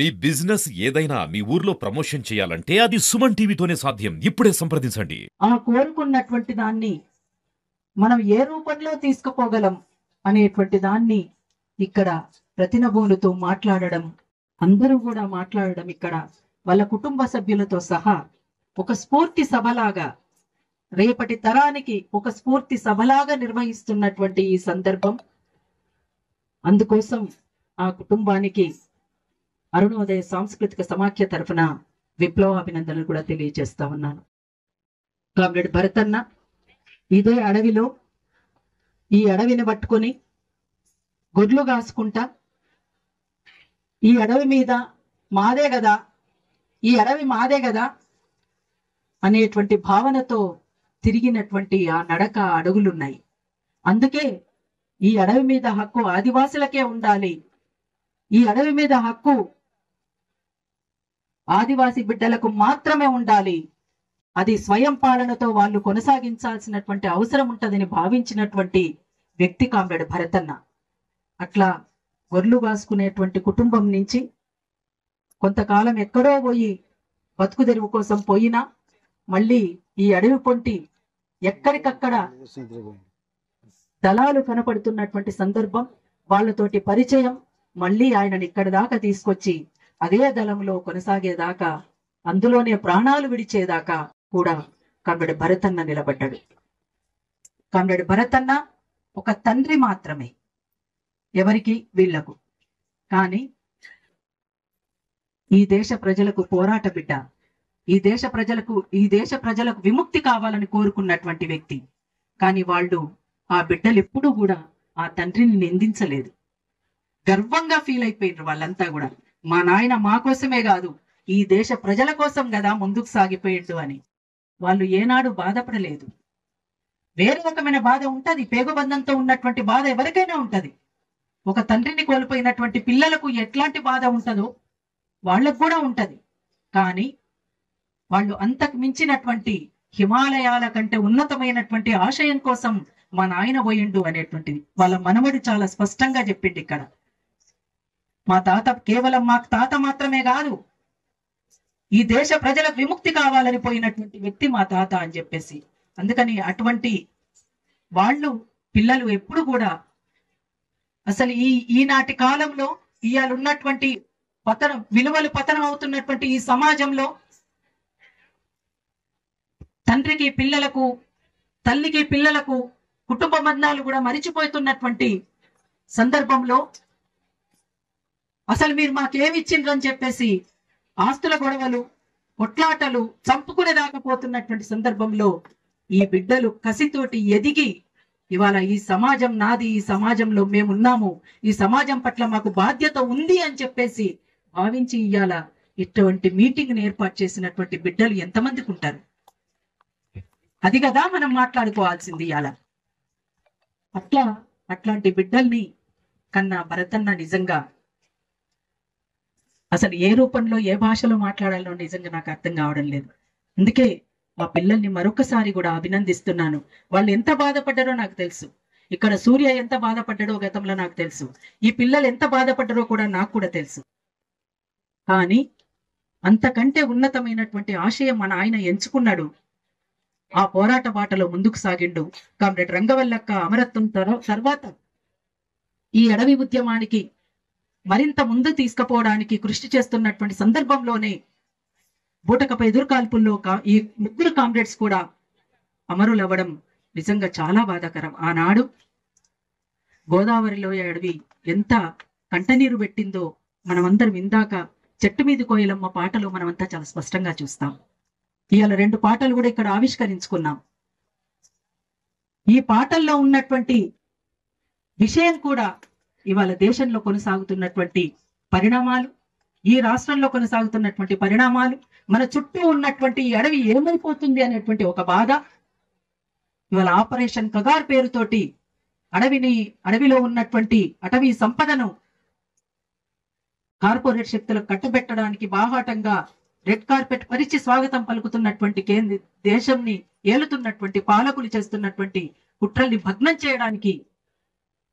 మీ business ఏదైనా మీ ఊర్లో promotion చేయాలంటే అది సుమన్ టీవీతోనే సాధ్యం. ఇప్పుడే సంప్రదించండి. ఆ కోరుకున్నటువంటి దాన్ని మనం ఏ రూపంలో తీసుకుపోగలం అనేటువంటి దాన్ని ఇక్కడ ప్రతినబోలుతో మాట్లాడడం, అందరూ కూడా మాట్లాడడం, ఇక్కడ వాళ్ళ కుటుంబ సభ్యులతో సహా ఒక స్ఫూర్తి సభలాగా, రేపటి తరానికి ఒక స్ఫూర్తి సభలాగా నిర్వహిస్తున్నటువంటి ఈ సందర్భం. అందుకోసం ఆ కుటుంబానికి అరుణోదయ సాంస్కృతిక సమాఖ్య తరఫున విప్లవాభినందనలు కూడా తెలియజేస్తా ఉన్నాను. కామ్రేడ్ భరతన్న ఇదే అడవిలో, ఈ అడవిని పట్టుకొని గొడ్లు కాసుకుంటా, ఈ అడవి మీద మాదే కదా, ఈ అడవి మాదే కదా అనేటువంటి భావనతో తిరిగినటువంటి ఆ నడక అడుగులున్నాయి. అందుకే ఈ అడవి మీద హక్కు ఆదివాసులకే ఉండాలి, ఈ అడవి మీద హక్కు ఆదివాసి బిడ్డలకు మాత్రమే ఉండాలి, అది స్వయం పాలనతో వాళ్ళు కొనసాగించాల్సినటువంటి అవసరం ఉంటుందని భావించినటువంటి వ్యక్తి కామ్రేడ్ భరతన్న. అట్లా గొర్రెలు కాసుకునేటువంటి కుటుంబం నుంచి కొంతకాలం ఎక్కడో పోయి బతుకు తెరువు కోసం పోయినా మళ్ళీ ఈ అడవి పొంటి ఎక్కడికక్కడ దళాలు కనపడుతున్నటువంటి సందర్భం, వాళ్ళతోటి పరిచయం, మళ్ళీ ఆయనని ఇక్కడి దాకా తీసుకొచ్చి అదే దళంలో కొనసాగేదాకా, అందులోనే ప్రాణాలు విడిచేదాకా కూడా కామ్రేడ్ భరతన్న నిలబడ్డాడు. కామ్రేడ్ భరతన్న ఒక తండ్రి మాత్రమే ఎవరికి, వీళ్లకు. కానీ ఈ దేశ ప్రజలకు పోరాట బిడ్డ, ఈ దేశ ప్రజలకు విముక్తి కావాలని కోరుకున్నటువంటి వ్యక్తి. కానీ వాళ్ళు, ఆ బిడ్డలు ఎప్పుడూ కూడా ఆ తండ్రిని నిందించలేదు. గర్వంగా ఫీల్ అయిపోయినారు వాళ్ళంతా కూడా. మా నాయన మా కోసమే కాదు, ఈ దేశ ప్రజల కోసం కదా ముందుకు సాగిపోయిండు అని వాళ్ళు ఏనాడు బాధపడలేదు. వేరే రకమైన బాధ ఉంటది, పేగుబంధంతో ఉన్నటువంటి బాధ ఎవరికైనా ఉంటది. ఒక తండ్రిని కోల్పోయినటువంటి పిల్లలకు ఎట్లాంటి బాధ ఉంటుందో వాళ్ళకు కూడా ఉంటది. కానీ వాళ్ళు అంతకు మించినటువంటి హిమాలయాల కంటే ఉన్నతమైనటువంటి ఆశయం కోసం మా నాయన పోయిండు అనేటువంటిది వాళ్ళ మనవడు చాలా స్పష్టంగా చెప్పిండు ఇక్కడ. మా తాత కేవలం మా తాత మాత్రమే కాదు, ఈ దేశ ప్రజలకు విముక్తి కావాలని పోయినటువంటి వ్యక్తి మా తాత అని చెప్పేసి. అందుకని అటువంటి వాళ్ళు పిల్లలు ఎప్పుడు కూడా అసలు ఈనాటి కాలంలో ఇవాళ ఉన్నటువంటి విలువలు పతనం అవుతున్నటువంటి ఈ సమాజంలో తండ్రికి పిల్లలకు, తల్లికి పిల్లలకు కుటుంబ బంధాలు కూడా మరిచిపోతున్నటువంటి సందర్భంలో అసలు మీరు మాకేమి ఇచ్చిండ్రు అని చెప్పేసి ఆస్తుల గొడవలు, కొట్లాటలు, చంపుకునే దాకపోతున్నటువంటి సందర్భంలో ఈ బిడ్డలు కసితోటి ఎదిగి ఇవాళ ఈ సమాజం నాది, ఈ సమాజంలో మేమున్నాము, ఈ సమాజం పట్ల మాకు బాధ్యత ఉంది అని చెప్పేసి భావించి ఇవాళ ఇటువంటి మీటింగ్ ఏర్పాటు చేసినటువంటి బిడ్డలు ఎంతమందికి ఉంటారు? అది కదా మనం మాట్లాడుకోవాల్సింది ఇవాళ. అట్లాంటి బిడ్డల్ని కన్నా భరతన్న నిజంగా అసలు ఏ రూపంలో, ఏ భాషలో మాట్లాడాలో నిజంగా నాకు అర్థం కావడం లేదు. అందుకే ఆ పిల్లల్ని మరొకసారి కూడా అభినందిస్తున్నాను. వాళ్ళు ఎంత బాధపడ్డారో నాకు తెలుసు. ఇక్కడ సూర్య ఎంత బాధపడ్డాడో గతంలో నాకు తెలుసు. ఈ పిల్లలు ఎంత బాధపడ్డారో కూడా నాకు కూడా తెలుసు. కానీ అంతకంటే ఉన్నతమైనటువంటి ఆశయం మన ఆయన ఎంచుకున్నాడు. ఆ పోరాట బాటలో ముందుకు సాగిండు. కామ్రేడ్ రంగవల్లక్క అమరత్వం తర్వాత ఈ అడవి ఉద్యమానికి మరింత ముందు తీసుకుపోవడానికి కృషి చేస్తున్నటువంటి సందర్భంలోనే బూటకపై ఎదురుకాల్పుల్లో ఈ ముగ్గురు కామ్రేడ్స్ కూడా అమరులు అవ్వడం నిజంగా చాలా బాధాకరం. ఆనాడు గోదావరిలో అడవి ఎంత కంటనీరు పెట్టిందో మనమందరం ఇందాక చెట్టు మీద కోయిలమ్మ పాటలో మనమంతా చాలా స్పష్టంగా చూస్తాం. ఇవాళ 2 పాటలు కూడా ఇక్కడ ఆవిష్కరించుకున్నాం. ఈ పాటల్లో ఉన్నటువంటి విషయం కూడా ఇవాళ దేశంలో కొనసాగుతున్నటువంటి పరిణామాలు, ఈ రాష్ట్రంలో కొనసాగుతున్నటువంటి పరిణామాలు, మన చుట్టూ ఉన్నటువంటి ఈ అడవి ఏమైపోతుంది అనేటువంటి ఒక బాధ. ఇవాళ ఆపరేషన్ కగార్ పేరుతోటి అడవిలో ఉన్నటువంటి అటవీ సంపదను కార్పొరేట్ శక్తులకు కట్టబెట్టడానికి బాహాటంగా రెడ్ కార్పెట్ పరిచి స్వాగతం పలుకుతున్నటువంటి దేశంని ఏలుతున్నటువంటి పాలకులు చేస్తున్నటువంటి కుట్రల్ని భగ్నం చేయడానికి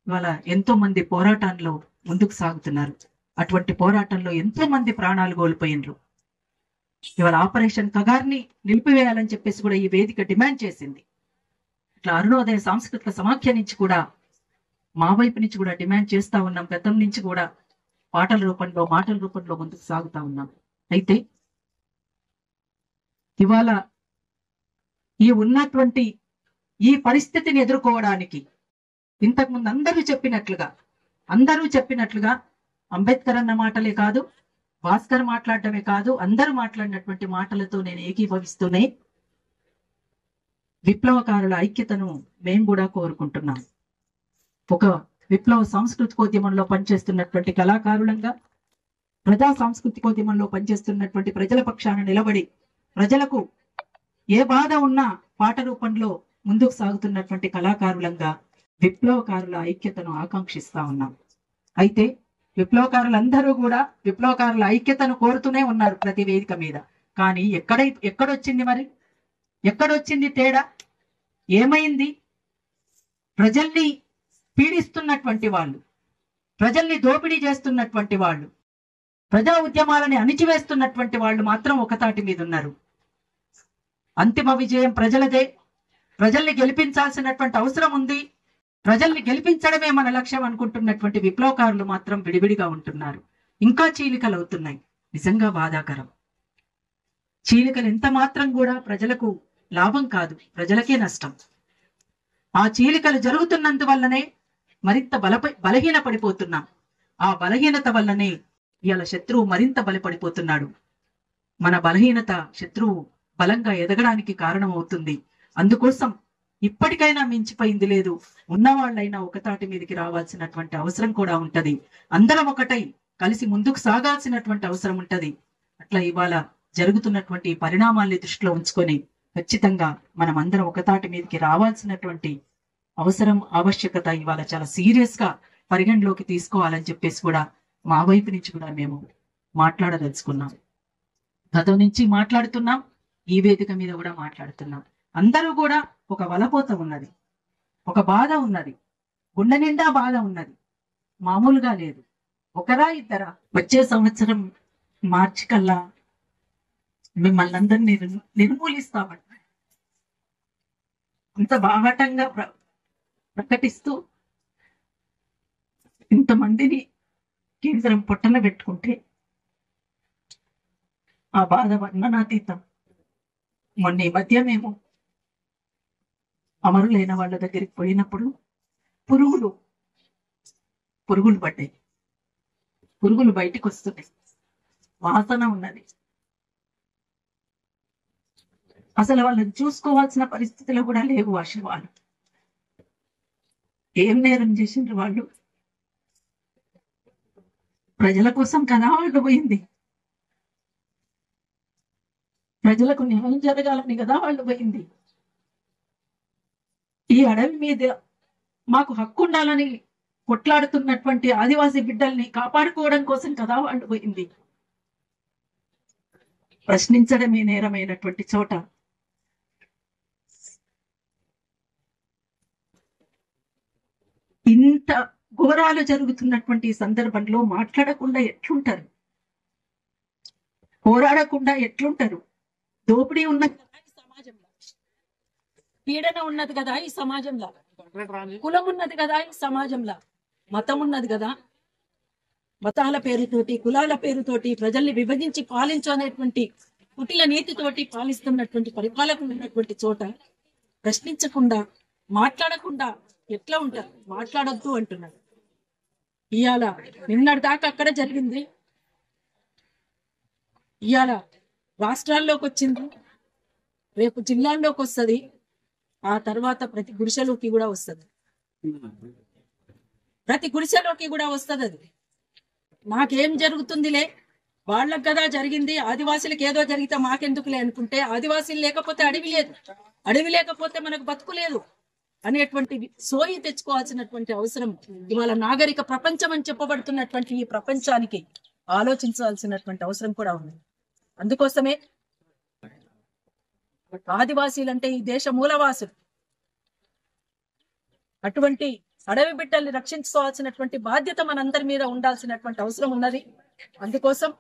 ఇవాళ ఎంతో మంది పోరాటంలో ముందుకు సాగుతున్నారు. అటువంటి పోరాటంలో ఎంతో మంది ప్రాణాలు కోల్పోయినరు. ఇవాళ ఆపరేషన్ కగార్ని నిలిపివేయాలని చెప్పేసి కూడా ఈ వేదిక డిమాండ్ చేసింది. ఇట్లా అరుణోదయ సాంస్కృతిక సమాఖ్య నుంచి కూడా మా వైపు నుంచి కూడా డిమాండ్ చేస్తా ఉన్నాం. గతం నుంచి కూడా పాటల రూపంలో మాటల రూపంలో ముందుకు సాగుతా ఉన్నాం. అయితే ఇవాళ ఈ ఉన్నటువంటి ఈ పరిస్థితిని ఎదుర్కోవడానికి ఇంతకుముందు అందరూ చెప్పినట్లుగా అంబేద్కర్ అన్న మాటలే కాదు, భాస్కర్ మాట్లాడటమే కాదు, అందరూ మాట్లాడినటువంటి మాటలతో నేను ఏకీభవిస్తూనే విప్లవకారుల ఐక్యతను మేము కూడా కోరుకుంటున్నాం. ఒక విప్లవ సాంస్కృతికోద్యమంలో పనిచేస్తున్నటువంటి కళాకారులంగా, ప్రజా సాంస్కృతికోద్యమంలో పనిచేస్తున్నటువంటి ప్రజల పక్షాన నిలబడి ప్రజలకు ఏ బాధ ఉన్నా పాట రూపంలో ముందుకు సాగుతున్నటువంటి కళాకారులంగా విప్లవకారుల ఐక్యతను ఆకాంక్షిస్తా ఉన్నాం. అయితే విప్లవకారులందరూ కూడా విప్లవకారుల ఐక్యతను కోరుతూనే ఉన్నారు ప్రతి వేదిక మీద. కానీ ఎక్కడొచ్చింది తేడా? ఏమైంది? ప్రజల్ని పీడిస్తున్నటువంటి వాళ్ళు, ప్రజల్ని దోపిడీ చేస్తున్నటువంటి వాళ్ళు, ప్రజా ఉద్యమాలని అణిచివేస్తున్నటువంటి వాళ్ళు మాత్రం ఒకతాటి మీద ఉన్నారు. అంతిమ విజయం ప్రజలదే, ప్రజల్ని గెలిపించాల్సినటువంటి అవసరం ఉంది, ప్రజల్ని గెలిపించడమే మన లక్ష్యం అనుకుంటున్నటువంటి విప్లవకారులు మాత్రం విడివిడిగా ఉంటున్నారు. ఇంకా చీలికలు అవుతున్నాయి. నిజంగా బాధాకరం. చీలికలు ఎంత మాత్రం కూడా ప్రజలకు లాభం కాదు, ప్రజలకే నష్టం. ఆ చీలికలు జరుగుతున్నందువల్లనే మరింత బలహీన పడిపోతున్నాం. ఆ బలహీనత వల్లనే ఇవాళ శత్రువు మరింత బలపడిపోతున్నాడు. మన బలహీనత శత్రువు బలంగా ఎదగడానికి కారణం అవుతుంది. అందుకోసం ఇప్పటికైనా మించిపోయింది లేదు. ఉన్నవాళ్ళైనా ఒకతాటి మీదకి రావాల్సినటువంటి అవసరం కూడా ఉంటది. అందరం ఒకటై కలిసి ముందుకు సాగాల్సినటువంటి అవసరం ఉంటది. అట్లా ఇవాళ జరుగుతున్నటువంటి పరిణామాల్ని దృష్టిలో ఉంచుకొని ఖచ్చితంగా మనం అందరం ఒకతాటి మీదకి రావాల్సినటువంటి అవసరం, ఆవశ్యకత ఇవాళ చాలా సీరియస్ గా పరిగణలోకి తీసుకోవాలని చెప్పేసి కూడా మా వైపు నుంచి కూడా మేము మాట్లాడదలుచుకున్నాం. గతం నుంచి మాట్లాడుతున్నాం, ఈ వేదిక మీద కూడా మాట్లాడుతున్నాం. అందరూ కూడా ఒక వలపోత ఉన్నది, ఒక బాధ ఉన్నది, గుండె నిండా బాధ ఉన్నది, మామూలుగా లేదు. ఒకరా ఇద్దరా? వచ్చే సంవత్సరం మార్చి కల్లా మిమ్మల్ని అందరినీ నిర్మూలిస్తామంట అంత బాహటంగా ప్రకటిస్తూ ఇంతమందిని కేంద్రం పొట్టన పెట్టుకుంటే ఆ బాధ వర్ణనాతీతం. మొన్న ఈ మధ్య మేము అమరులైన వాళ్ళ దగ్గరికి పోయినప్పుడు పురుగులు పడ్డాయి. పురుగులు బయటికి వస్తున్నాయి, వాసన ఉన్నది. అసలు వాళ్ళని చూసుకోవాల్సిన పరిస్థితిలో కూడా లేవు. అసలు వాళ్ళు ఏం నేరం చేసిండ్రు? వాళ్ళు ప్రజల కోసం కదా వాళ్ళు పోయింది, ప్రజలకు న్యాయం జరగాలని కదా వాళ్ళు పోయింది. ఈ అడవి మీద మాకు హక్కు ఉండాలని కొట్లాడుతున్నటువంటి ఆదివాసీ బిడ్డల్ని కాపాడుకోవడం కోసం కదా వాళ్ళు పోయింది. ప్రశ్నించడమే నేరమైనటువంటి చోట ఇంత ఘోరాలు జరుగుతున్నటువంటి సందర్భంలో మాట్లాడకుండా ఎట్లుంటారు? పోరాడకుండా ఎట్లుంటారు? దోపిడీ ఉన్నది కదా ఈ సమాజంలో, పీడన ఉన్నది కదా ఈ సమాజంలో, కులం ఉన్నది కదా ఈ సమాజంలో, మతం ఉన్నది కదా. మతాల పేరుతోటి, కులాల పేరుతోటి ప్రజల్ని విభజించి పాలించనేటువంటి కుటిల నీతితోటి పాలిస్తున్నటువంటి పరిపాలకులు ఉన్నటువంటి చోట ప్రశ్నించకుండా, మాట్లాడకుండా ఎట్లా ఉంటారు? మాట్లాడొద్దు అంటున్నారు. ఇవాళ నిన్నటి దాకా అక్కడ జరిగింది, ఇవాళ రాష్ట్రాల్లోకి వచ్చింది, రేపు జిల్లాల్లోకి వస్తుంది, ఆ తర్వాత ప్రతి గుడిసెలోకి కూడా వస్తుంది. ప్రతి గుడిసెలోకి కూడా వస్తుంది. అది నాకేం జరుగుతుందిలే, వాళ్ళకి కదా జరిగింది, ఆదివాసీలకు ఏదో జరిగితే మాకెందుకులే అనుకుంటే, ఆదివాసీలు లేకపోతే అడవి లేదు, అడవి లేకపోతే మనకు బతుకు లేదు అనేటువంటి సోయి తెచ్చుకోవాల్సినటువంటి అవసరం ఇవాళ నాగరిక ప్రపంచం అని చెప్పబడుతున్నటువంటి ఈ ప్రపంచానికి ఆలోచించాల్సినటువంటి అవసరం కూడా ఉంది. అందుకోసమే ఆదివాసీలంటే ఈ దేశ మూలవాసులు. అటువంటి అడవి బిడ్డల్ని రక్షించుకోవాల్సినటువంటి బాధ్యత మనందరి మీద ఉండాల్సినటువంటి అవసరం ఉన్నది. అందుకోసం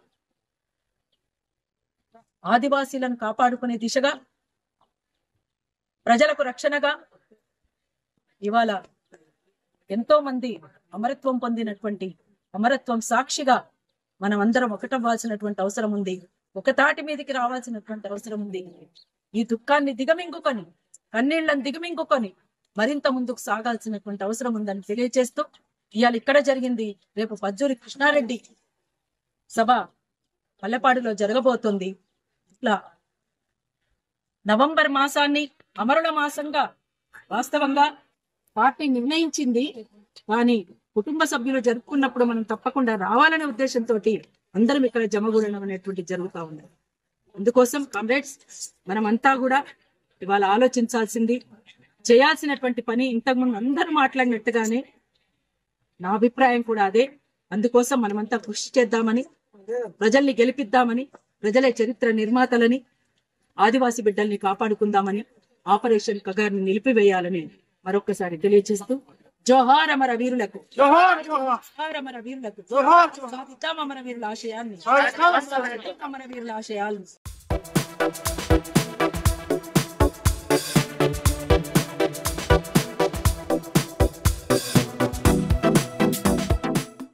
ఆదివాసీలను కాపాడుకునే దిశగా, ప్రజలకు రక్షణగా ఇవాళ ఎంతో మంది అమరత్వం పొందినటువంటి అమరత్వం సాక్షిగా మనం అందరం ఒకటవ్వాల్సినటువంటి అవసరం ఉంది. ఒక తాటి మీదకి రావాల్సినటువంటి అవసరం ఉంది. ఈ దుఃఖాన్ని దిగమింగుకొని, కన్నీళ్లను దిగమింగుకొని మరింత ముందుకు సాగాల్సినటువంటి అవసరం ఉందని తెలియజేస్తూ, ఇవాళ ఇక్కడ జరిగింది, రేపు పజ్జూరి కృష్ణారెడ్డి సభ పల్లెపాడులో జరగబోతుంది. ఇట్లా నవంబర్ మాసాన్ని అమరుల మాసంగా వాస్తవంగా పార్టీ నిర్ణయించింది. కానీ కుటుంబ సభ్యులు జరుపుకున్నప్పుడు మనం తప్పకుండా రావాలనే ఉద్దేశంతో అందరం ఇక్కడ జమగూడడం అనేటువంటి జరుగుతూ ఉంది. అందుకోసం కామ్రేడ్స్, మనమంతా కూడా ఇవాళ ఆలోచించాల్సింది, చేయాల్సినటువంటి పని ఇంతకుముందు అందరూ మాట్లాడినట్టుగానే నా అభిప్రాయం కూడా అదే. అందుకోసం మనమంతా కృషి చేద్దామని, ప్రజల్ని గెలిపిద్దామని, ప్రజలే చరిత్ర నిర్మాతలని, ఆదివాసీ బిడ్డల్ని కాపాడుకుందామని, ఆపరేషన్ కగార్ని నిలిపివేయాలని మరొకసారి తెలియజేస్తూ, జోహార్ అమర వీరులకు, జోహార్ అమర వీరులకు, సాధిద్దాం అమర వీరుల ఆశయాన్ని, అమర వీరుల ఆశయాలను.